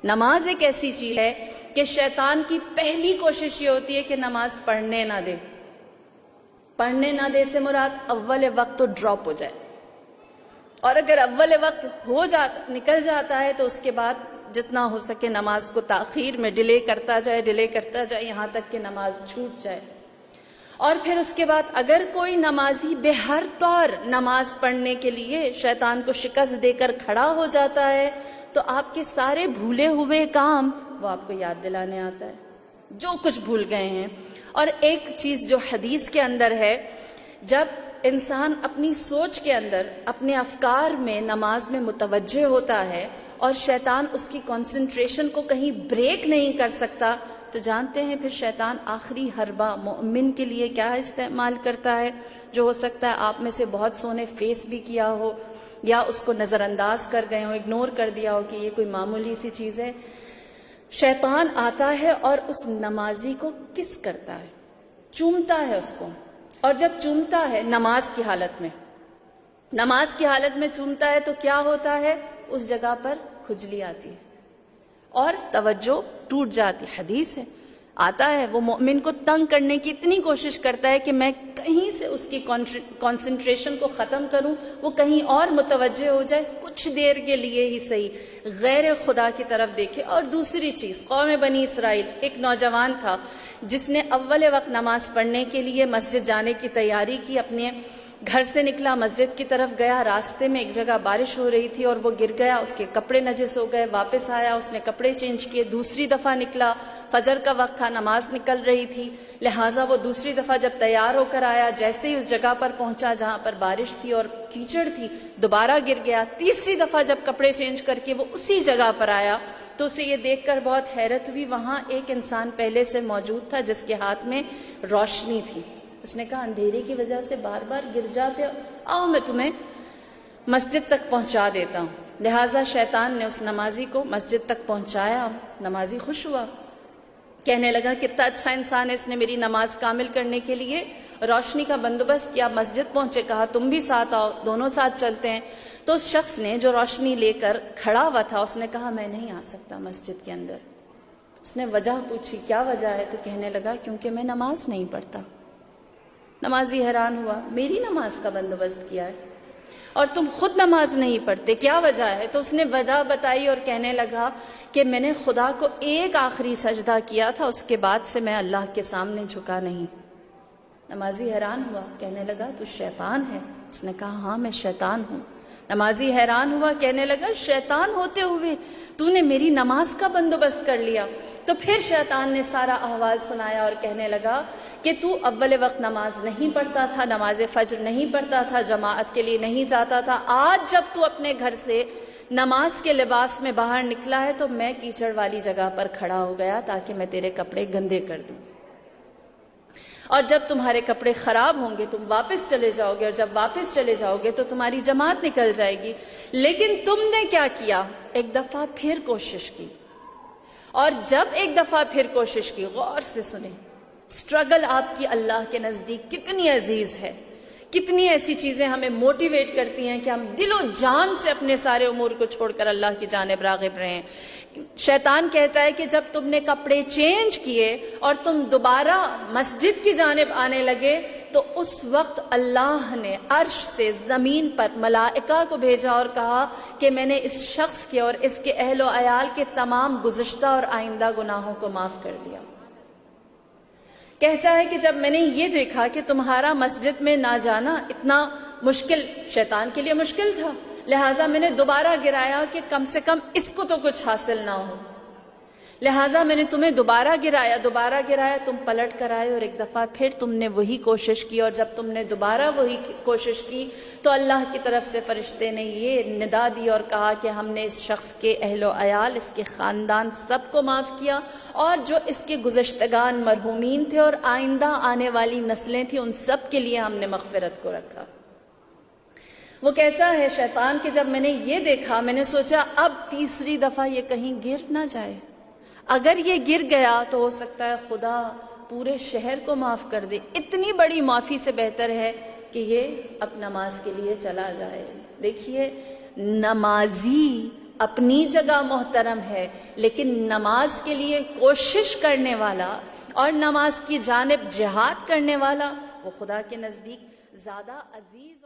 نماز ایک ایسی چیز ہے کہ شیطان کی پہلی کوشش یہ ہوتی ہے کہ نماز پڑھنے نہ دے. پڑھنے نہ دے سے مراد اول وقت تو ڈراپ ہو جائے، اور اگر اول وقت نکل جاتا ہے تو اس کے بعد جتنا ہو سکے نماز کو تاخیر میں ڈیلے کرتا جائے یہاں تک کہ نماز چھوٹ جائے. اور پھر اس کے بعد اگر کوئی نمازی بے ہر طور نماز پڑھنے کے لیے شیطان کو شکست دے کر کھڑا ہو جاتا ہے تو آپ کے سارے بھولے ہوئے کام وہ آپ کو یاد دلانے آتا ہے، جو کچھ بھول گئے ہیں. اور ایک چیز جو حدیث کے اندر ہے، جب انسان اپنی سوچ کے اندر اپنے افکار میں نماز میں متوجہ ہوتا ہے اور شیطان اس کی کنسنٹریشن کو کہیں بریک نہیں کر سکتا، تو جانتے ہیں پھر شیطان آخری حربہ مومن کے لیے کیا استعمال کرتا ہے، جو ہو سکتا ہے آپ میں سے بہت سو نے فیس بھی کیا ہو یا اس کو نظر انداز کر گئے ہو، اگنور کر دیا ہو کہ یہ کوئی معمولی سی چیز ہے. شیطان آتا ہے اور اس نمازی کو کس کرتا ہے، چومتا ہے اس کو. اور جب چومتا ہے نماز کی حالت میں چومتا ہے تو کیا ہوتا ہے، اس جگہ پر کھجلی آتی ہے اور توجہ ٹوٹ جاتی. حدیث ہے، آتا ہے وہ مومن کو تنگ کرنے کی اتنی کوشش کرتا ہے کہ میں کہیں سے اس کی کنسنٹریشن کو ختم کروں، وہ کہیں اور متوجہ ہو جائے، کچھ دیر کے لیے ہی صحیح غیر خدا کی طرف دیکھے. اور دوسری چیز، قوم بنی اسرائیل، ایک نوجوان تھا جس نے اول وقت نماز پڑھنے کے لیے مسجد جانے کی تیاری کی، اپنے گھر سے نکلا، مسجد کی طرف گیا، راستے میں ایک جگہ بارش ہو رہی تھی اور وہ گر گیا، اس کے کپڑے نجس ہو گئے. واپس آیا، اس نے کپڑے چینج کیے، دوسری دفعہ نکلا، فجر کا وقت تھا، نماز نکل رہی تھی، لہٰذا وہ دوسری دفعہ جب تیار ہو کر آیا، جیسے ہی اس جگہ پر پہنچا جہاں پر بارش تھی اور کیچڑ تھی، دوبارہ گر گیا. تیسری دفعہ جب کپڑے چینج کر کے وہ اسی جگہ پر آیا تو اسے یہ دیکھ کر بہت حیرت ہوئی، وہاں ایک انسان پہلے سے موجود تھا جس کے ہاتھ میں روشنی تھی. اس نے کہا اندھیرے کی وجہ سے بار بار گر جاتے ہو، آؤ میں تمہیں مسجد تک پہنچا دیتا ہوں. لہٰذا شیطان نے اس نمازی کو مسجد تک پہنچایا. نمازی خوش ہوا، کہنے لگا کتنا اچھا انسان ہے، اس نے میری نماز کامل کرنے کے لیے روشنی کا بندوبست کیا. مسجد پہنچے، کہا تم بھی ساتھ آؤ، دونوں ساتھ چلتے ہیں. تو اس شخص نے جو روشنی لے کر کھڑا ہوا تھا، اس نے کہا میں نہیں آ سکتا مسجد کے اندر. اس نے وجہ پوچھی، کیا وجہ ہے؟ تو کہنے لگا کیونکہ میں نماز نہیں پڑھتا. نمازی حیران ہوا، میری نماز کا بندوبست کیا ہے اور تم خود نماز نہیں پڑھتے، کیا وجہ ہے؟ تو اس نے وجہ بتائی اور کہنے لگا کہ میں نے خدا کو ایک آخری سجدہ کیا تھا، اس کے بعد سے میں اللہ کے سامنے جھکا نہیں. نمازی حیران ہوا، کہنے لگا تو شیطان ہے؟ اس نے کہا ہاں میں شیطان ہوں. نمازی حیران ہوا، کہنے لگا شیطان ہوتے ہوئے تو نے میری نماز کا بندوبست کر لیا. تو پھر شیطان نے سارا احوال سنایا اور کہنے لگا کہ تو اول وقت نماز نہیں پڑھتا تھا، نماز فجر نہیں پڑھتا تھا، جماعت کے لیے نہیں جاتا تھا. آج جب تو اپنے گھر سے نماز کے لباس میں باہر نکلا ہے تو میں کیچڑ والی جگہ پر کھڑا ہو گیا تاکہ میں تیرے کپڑے گندے کر دوں. اور جب تمہارے کپڑے خراب ہوں گے تم واپس چلے جاؤ گے، اور جب واپس چلے جاؤ گے تو تمہاری جماعت نکل جائے گی. لیکن تم نے کیا کیا؟ ایک دفعہ پھر کوشش کی. اور جب ایک دفعہ پھر کوشش کی، غور سے سنیں، سٹرگل آپ کی اللہ کے نزدیک کتنی عزیز ہے. کتنی ایسی چیزیں ہمیں موٹیویٹ کرتی ہیں کہ ہم دل و جان سے اپنے سارے امور کو چھوڑ کر اللہ کی جانب راغب رہیں. شیطان کہتا ہے کہ جب تم نے کپڑے چینج کیے اور تم دوبارہ مسجد کی جانب آنے لگے تو اس وقت اللہ نے عرش سے زمین پر ملائکہ کو بھیجا اور کہا کہ میں نے اس شخص کے اور اس کے اہل و عیال کے تمام گزشتہ اور آئندہ گناہوں کو معاف کر دیا. کہتا ہے کہ جب میں نے یہ دیکھا کہ تمہارا مسجد میں نہ جانا اتنا مشکل، شیطان کے لیے مشکل تھا، لہٰذا میں نے دوبارہ گرایا کہ کم سے کم اس کو تو کچھ حاصل نہ ہو. لہٰذا میں نے تمہیں دوبارہ گرایا، تم پلٹ کر آئے اور ایک دفعہ پھر تم نے وہی کوشش کی. اور جب تم نے دوبارہ وہی کوشش کی تو اللہ کی طرف سے فرشتے نے یہ ندا دی اور کہا کہ ہم نے اس شخص کے اہل و عیال، اس کے خاندان سب کو معاف کیا، اور جو اس کے گزشتگان مرحومین تھے اور آئندہ آنے والی نسلیں تھیں ان سب کے لیے ہم نے مغفرت کو رکھا. وہ کہتا ہے شیطان کہ جب میں نے یہ دیکھا میں نے سوچا اب تیسری دفعہ یہ کہیں گر نہ جائے. اگر یہ گر گیا تو ہو سکتا ہے خدا پورے شہر کو معاف کر دے. اتنی بڑی معافی سے بہتر ہے کہ یہ اب نماز کے لیے چلا جائے. دیکھیے نمازی اپنی جگہ محترم ہے، لیکن نماز کے لیے کوشش کرنے والا اور نماز کی جانب جہاد کرنے والا وہ خدا کے نزدیک زیادہ عزیز